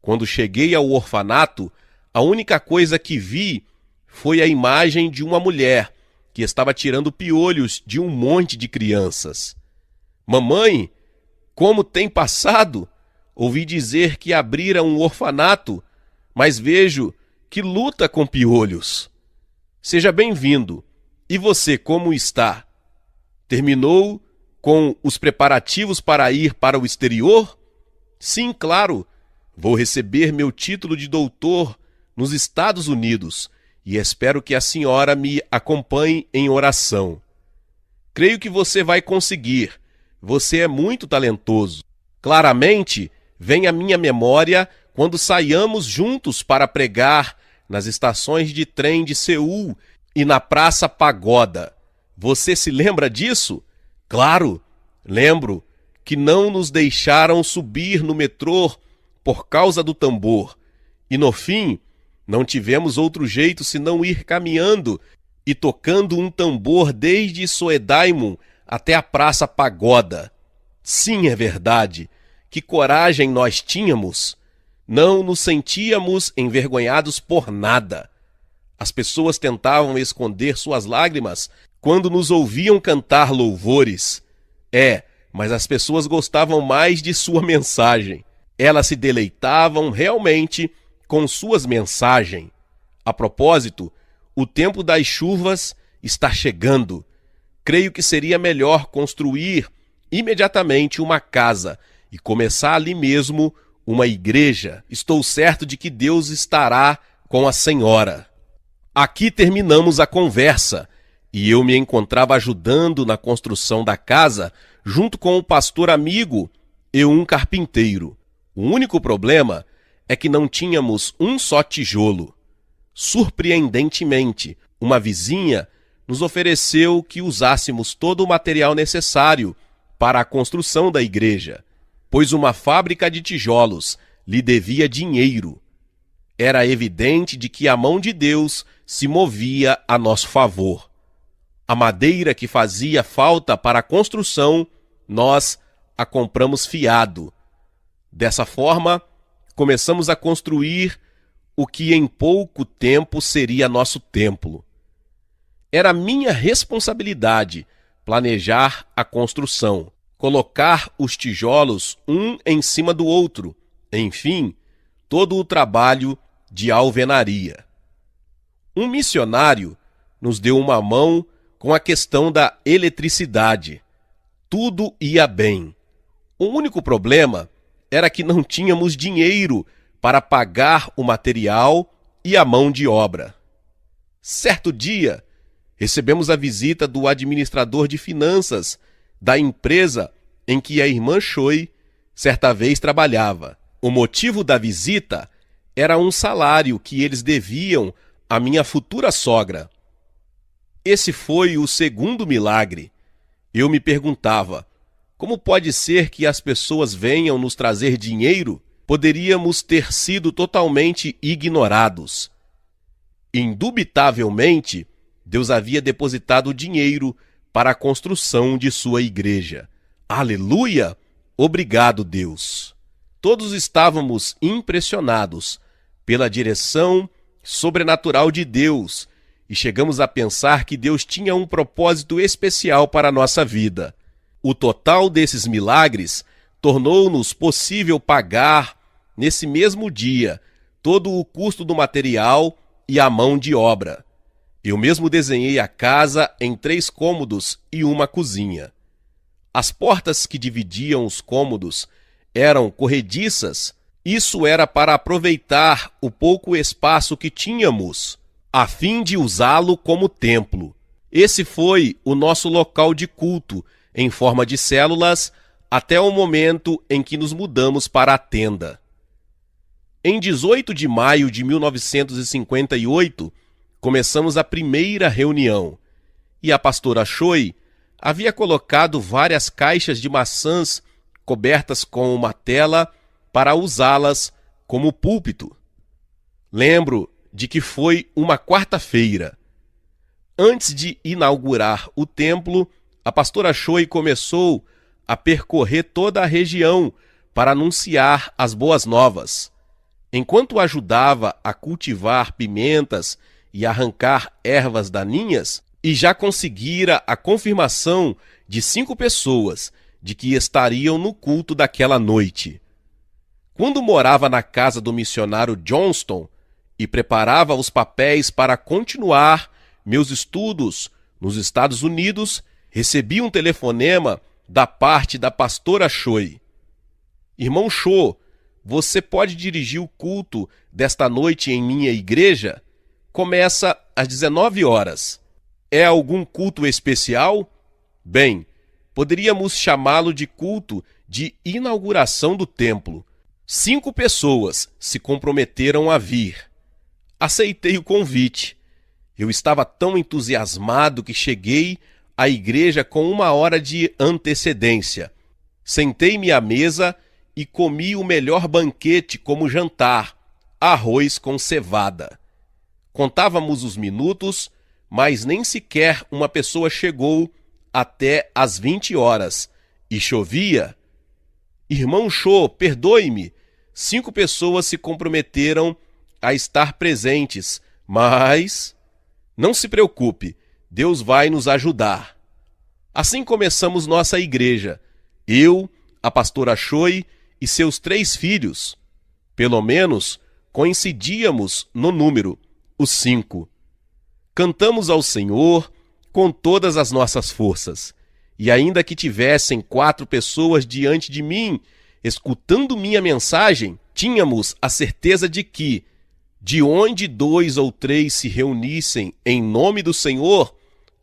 Quando cheguei ao orfanato, a única coisa que vi foi a imagem de uma mulher que estava tirando piolhos de um monte de crianças. Mamãe, como tem passado? Ouvi dizer que abrira um orfanato, mas vejo que luta com piolhos. Seja bem-vindo. E você, como está? Terminou com os preparativos para ir para o exterior? Sim, claro. Vou receber meu título de doutor nos Estados Unidos e espero que a senhora me acompanhe em oração. Creio que você vai conseguir. Você é muito talentoso. Claramente, vem à minha memória quando saíamos juntos para pregar nas estações de trem de Seul e na Praça Pagoda. Você se lembra disso? Claro, lembro que não nos deixaram subir no metrô por causa do tambor. E no fim, não tivemos outro jeito senão ir caminhando e tocando um tambor desde Soedaimon até a Praça Pagoda. Sim, é verdade. Que coragem nós tínhamos! Não nos sentíamos envergonhados por nada. As pessoas tentavam esconder suas lágrimas quando nos ouviam cantar louvores. Mas as pessoas gostavam mais de sua mensagem. Elas se deleitavam realmente com suas mensagens. A propósito, o tempo das chuvas está chegando. Creio que seria melhor construir imediatamente uma casa e começar ali mesmo uma igreja. Estou certo de que Deus estará com a senhora. Aqui terminamos a conversa e eu me encontrava ajudando na construção da casa junto com um pastor amigo e um carpinteiro. O único problema é que não tínhamos um só tijolo. Surpreendentemente, uma vizinha nos ofereceu que usássemos todo o material necessário para a construção da igreja, pois uma fábrica de tijolos lhe devia dinheiro. Era evidente de que a mão de Deus se movia a nosso favor. A madeira que fazia falta para a construção, nós a compramos fiado. Dessa forma, começamos a construir o que em pouco tempo seria nosso templo. Era minha responsabilidade planejar a construção, colocar os tijolos um em cima do outro, enfim, todo o trabalho de alvenaria. Um missionário nos deu uma mão com a questão da eletricidade. Tudo ia bem. O único problema era que não tínhamos dinheiro para pagar o material e a mão de obra. Certo dia, recebemos a visita do administrador de finanças da empresa em que a irmã Choi certa vez trabalhava. O motivo da visita era um salário que eles deviam à minha futura sogra. Esse foi o segundo milagre. Eu me perguntava, como pode ser que as pessoas venham nos trazer dinheiro? Poderíamos ter sido totalmente ignorados. Indubitavelmente, Deus havia depositado dinheiro para a construção de sua igreja. Aleluia! Obrigado, Deus! Todos estávamos impressionados pela direção sobrenatural de Deus e chegamos a pensar que Deus tinha um propósito especial para a nossa vida. O total desses milagres tornou-nos possível pagar, nesse mesmo dia, todo o custo do material e a mão de obra. Eu mesmo desenhei a casa em 3 cômodos e uma cozinha. As portas que dividiam os cômodos eram corrediças. Isso era para aproveitar o pouco espaço que tínhamos, a fim de usá-lo como templo. Esse foi o nosso local de culto, em forma de células, até o momento em que nos mudamos para a tenda. Em 18 de maio de 1958, começamos a primeira reunião, e a pastora Choi havia colocado várias caixas de maçãs cobertas com uma tela para usá-las como púlpito. Lembro de que foi uma quarta-feira. Antes de inaugurar o templo, a pastora Choi começou a percorrer toda a região para anunciar as boas novas. Enquanto ajudava a cultivar pimentas e arrancar ervas daninhas, e já conseguira a confirmação de 5 pessoas de que estariam no culto daquela noite. Quando morava na casa do missionário Johnston e preparava os papéis para continuar meus estudos nos Estados Unidos, recebi um telefonema da parte da pastora Choi. Irmão Cho, você pode dirigir o culto desta noite em minha igreja? Começa às 19 horas. É algum culto especial? Bem, poderíamos chamá-lo de culto de inauguração do templo. 5 pessoas se comprometeram a vir. Aceitei o convite. Eu estava tão entusiasmado que cheguei à igreja com 1 hora de antecedência. Sentei-me à mesa e comi o melhor banquete como jantar, arroz com cevada. Contávamos os minutos, mas nem sequer uma pessoa chegou até às 20 horas, e chovia. Irmão Cho, perdoe-me, 5 pessoas se comprometeram a estar presentes, mas não se preocupe, Deus vai nos ajudar. Assim começamos nossa igreja, eu, a pastora Choi e seus 3 filhos. Pelo menos coincidíamos no número, os 5. Cantamos ao Senhor com todas as nossas forças, e ainda que tivessem 4 pessoas diante de mim, escutando minha mensagem, tínhamos a certeza de que, de onde 2 ou 3 se reunissem em nome do Senhor,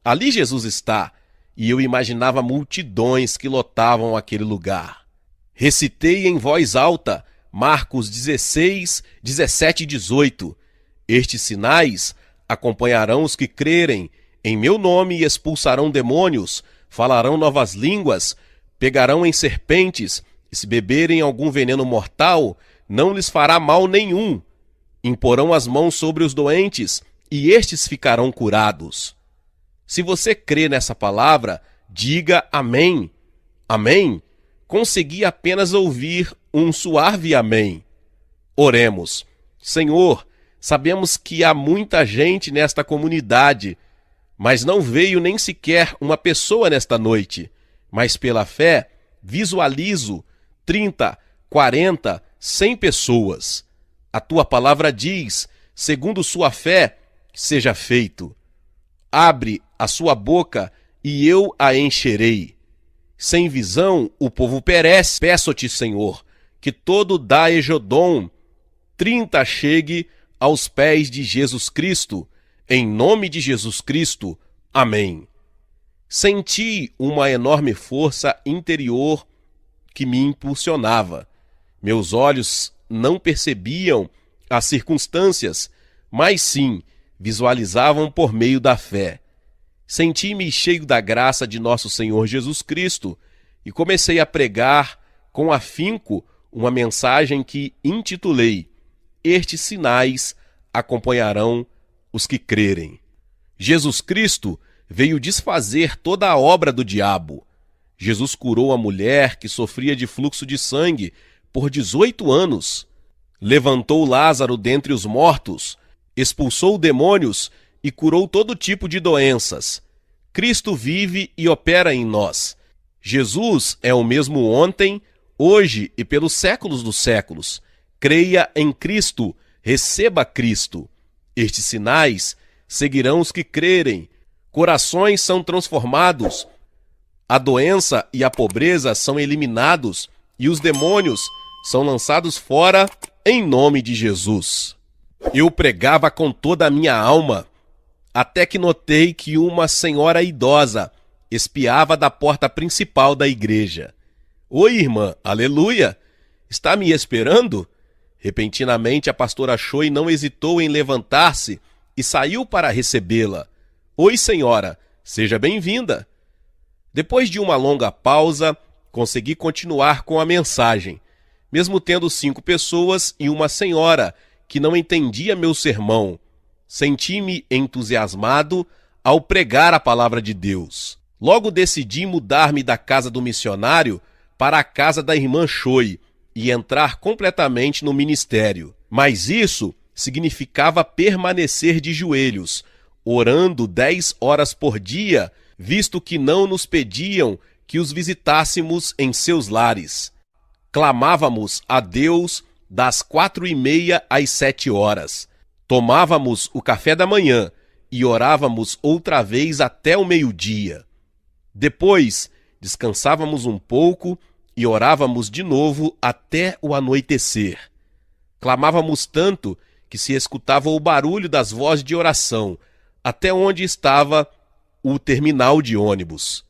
ali Jesus está, e eu imaginava multidões que lotavam aquele lugar. Recitei em voz alta Marcos 16, 17 e 18. Estes sinais acompanharão os que crerem em meu nome e expulsarão demônios, falarão novas línguas, pegarão em serpentes, e se beberem algum veneno mortal, não lhes fará mal nenhum. Imporão as mãos sobre os doentes, e estes ficarão curados. Se você crê nessa palavra, diga amém. Amém? Consegui apenas ouvir um suave amém. Oremos. Senhor, sabemos que há muita gente nesta comunidade, mas não veio nem sequer uma pessoa nesta noite. Mas pela fé, visualizo 30, 40, 100 pessoas. A tua palavra diz, segundo sua fé, seja feito. Abre a sua boca e eu a encherei. Sem visão, o povo perece. Peço-te, Senhor, que todo Daejodom 30 chegue aos pés de Jesus Cristo, em nome de Jesus Cristo. Amém. Senti uma enorme força interior que me impulsionava. Meus olhos não percebiam as circunstâncias, mas sim visualizavam por meio da fé. Senti-me cheio da graça de nosso Senhor Jesus Cristo e comecei a pregar com afinco uma mensagem que intitulei: Estes sinais acompanharão os que crerem. Jesus Cristo veio desfazer toda a obra do diabo. Jesus curou a mulher que sofria de fluxo de sangue por 18 anos. Levantou Lázaro dentre os mortos, expulsou demônios e curou todo tipo de doenças. Cristo vive e opera em nós. Jesus é o mesmo ontem, hoje e pelos séculos dos séculos. Creia em Cristo, receba Cristo. Estes sinais seguirão os que crerem. Corações são transformados, a doença e a pobreza são eliminados e os demônios são lançados fora em nome de Jesus. Eu pregava com toda a minha alma, até que notei que uma senhora idosa espiava da porta principal da igreja. Oi, irmã, aleluia! Está me esperando? Repentinamente, a pastora Choi não hesitou em levantar-se e saiu para recebê-la. Oi, senhora, seja bem-vinda. Depois de uma longa pausa, consegui continuar com a mensagem, mesmo tendo 5 pessoas e uma senhora que não entendia meu sermão. Senti-me entusiasmado ao pregar a palavra de Deus. Logo decidi mudar-me da casa do missionário para a casa da irmã Choi e entrar completamente no ministério. Mas isso significava permanecer de joelhos, orando 10 horas por dia, visto que não nos pediam que os visitássemos em seus lares. Clamávamos a Deus das 4:30 às 7 horas. Tomávamos o café da manhã e orávamos outra vez até o meio-dia. Depois, descansávamos um pouco e orávamos de novo até o anoitecer. Clamávamos tanto que se escutava o barulho das vozes de oração, até onde estava o terminal de ônibus.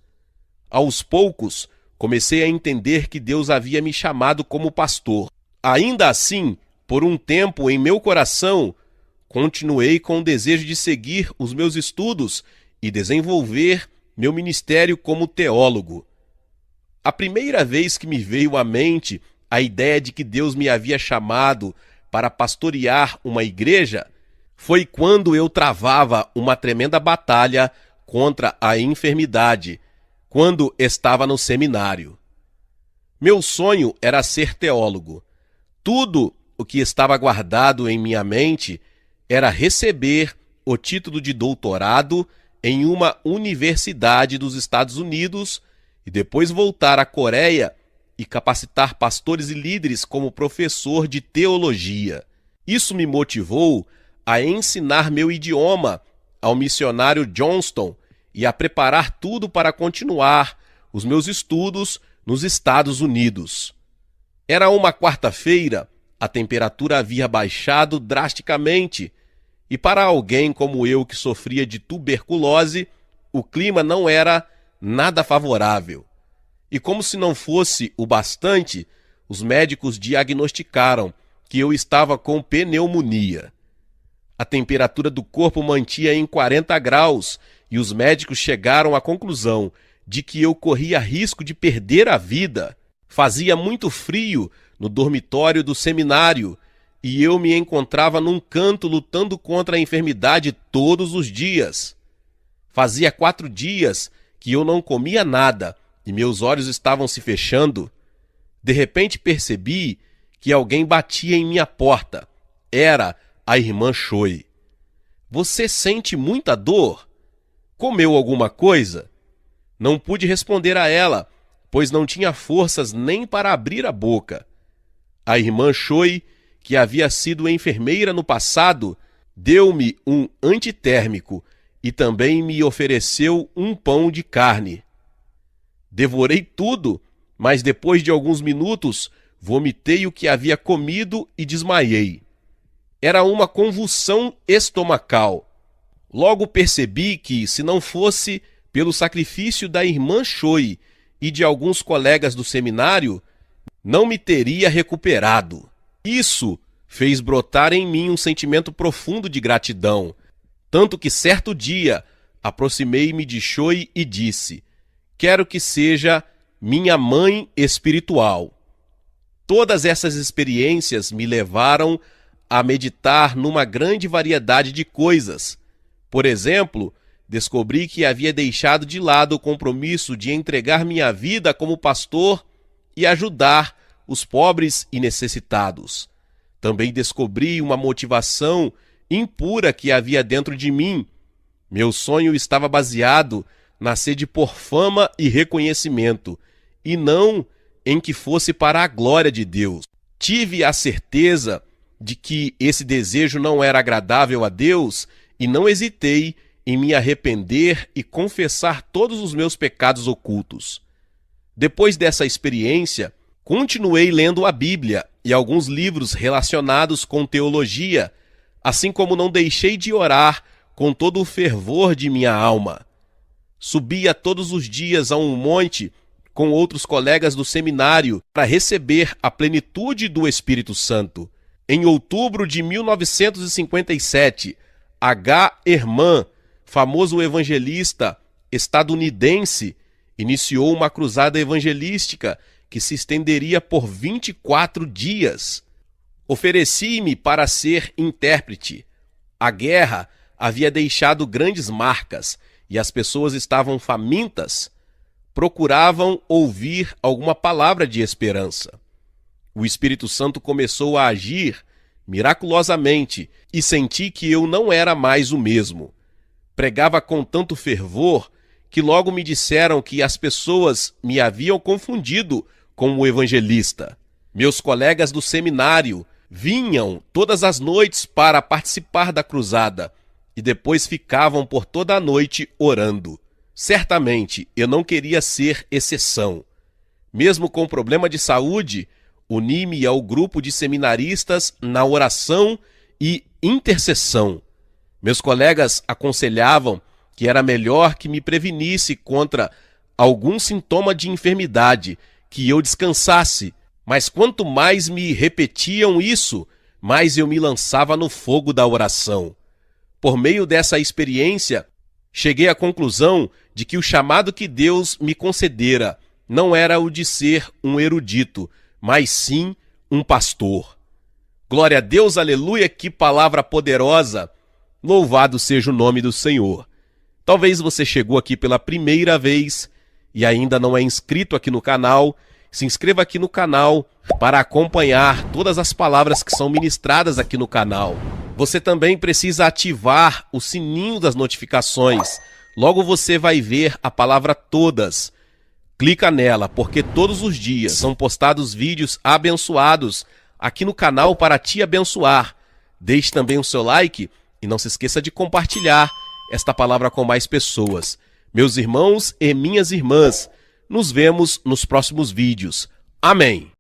Aos poucos, comecei a entender que Deus havia me chamado como pastor. Ainda assim, por um tempo em meu coração, continuei com o desejo de seguir os meus estudos e desenvolver meu ministério como teólogo. A primeira vez que me veio à mente a ideia de que Deus me havia chamado para pastorear uma igreja foi quando eu travava uma tremenda batalha contra a enfermidade, quando estava no seminário. Meu sonho era ser teólogo. Tudo o que estava guardado em minha mente era receber o título de doutorado em uma universidade dos Estados Unidos e depois voltar à Coreia e capacitar pastores e líderes como professor de teologia. Isso me motivou a ensinar meu idioma ao missionário Johnston e a preparar tudo para continuar os meus estudos nos Estados Unidos. Era uma quarta-feira, a temperatura havia baixado drasticamente e para alguém como eu que sofria de tuberculose, o clima não era nada favorável. E como se não fosse o bastante, os médicos diagnosticaram que eu estava com pneumonia. A temperatura do corpo mantinha em 40 graus e os médicos chegaram à conclusão de que eu corria risco de perder a vida. Fazia muito frio no dormitório do seminário e eu me encontrava num canto lutando contra a enfermidade todos os dias. Fazia 4 dias que eu não comia nada e meus olhos estavam se fechando. De repente percebi que alguém batia em minha porta. Era a irmã Choi. Você sente muita dor? Comeu alguma coisa? Não pude responder a ela, pois não tinha forças nem para abrir a boca. A irmã Choi, que havia sido enfermeira no passado, deu-me um antitérmico e também me ofereceu um pão de carne. Devorei tudo, mas depois de alguns minutos, vomitei o que havia comido e desmaiei. Era uma convulsão estomacal. Logo percebi que, se não fosse pelo sacrifício da irmã Choi e de alguns colegas do seminário, não me teria recuperado. Isso fez brotar em mim um sentimento profundo de gratidão, tanto que certo dia aproximei-me de Choi e disse: quero que seja minha mãe espiritual. Todas essas experiências me levaram a meditar numa grande variedade de coisas. Por exemplo, descobri que havia deixado de lado o compromisso de entregar minha vida como pastor e ajudar os pobres e necessitados. Também descobri uma motivação impura que havia dentro de mim. Meu sonho estava baseado na sede por fama e reconhecimento, e não em que fosse para a glória de Deus. Tive a certeza de que esse desejo não era agradável a Deus e não hesitei em me arrepender e confessar todos os meus pecados ocultos. Depois dessa experiência, continuei lendo a Bíblia e alguns livros relacionados com teologia, assim como não deixei de orar com todo o fervor de minha alma. Subia todos os dias a um monte com outros colegas do seminário para receber a plenitude do Espírito Santo. Em outubro de 1957, H. Ehrman, famoso evangelista estadunidense, iniciou uma cruzada evangelística que se estenderia por 24 dias. Ofereci-me para ser intérprete. A guerra havia deixado grandes marcas e as pessoas estavam famintas. Procuravam ouvir alguma palavra de esperança. O Espírito Santo começou a agir miraculosamente e senti que eu não era mais o mesmo. Pregava com tanto fervor que logo me disseram que as pessoas me haviam confundido com o evangelista. Meus colegas do seminário vinham todas as noites para participar da cruzada e depois ficavam por toda a noite orando. Certamente eu não queria ser exceção. Mesmo com problema de saúde, uni-me ao grupo de seminaristas na oração e intercessão. Meus colegas aconselhavam que era melhor que me prevenisse contra algum sintoma de enfermidade, que eu descansasse, mas quanto mais me repetiam isso, mais eu me lançava no fogo da oração. Por meio dessa experiência, cheguei à conclusão de que o chamado que Deus me concedera não era o de ser um erudito, mas sim um pastor. Glória a Deus, aleluia, que palavra poderosa! Louvado seja o nome do Senhor. Talvez você chegou aqui pela primeira vez e ainda não é inscrito aqui no canal. Se inscreva aqui no canal para acompanhar todas as palavras que são ministradas aqui no canal. Você também precisa ativar o sininho das notificações. Logo você vai ver a palavra todas. Clica nela, porque todos os dias são postados vídeos abençoados aqui no canal para te abençoar. Deixe também o seu like e não se esqueça de compartilhar esta palavra com mais pessoas. Meus irmãos e minhas irmãs, nos vemos nos próximos vídeos. Amém.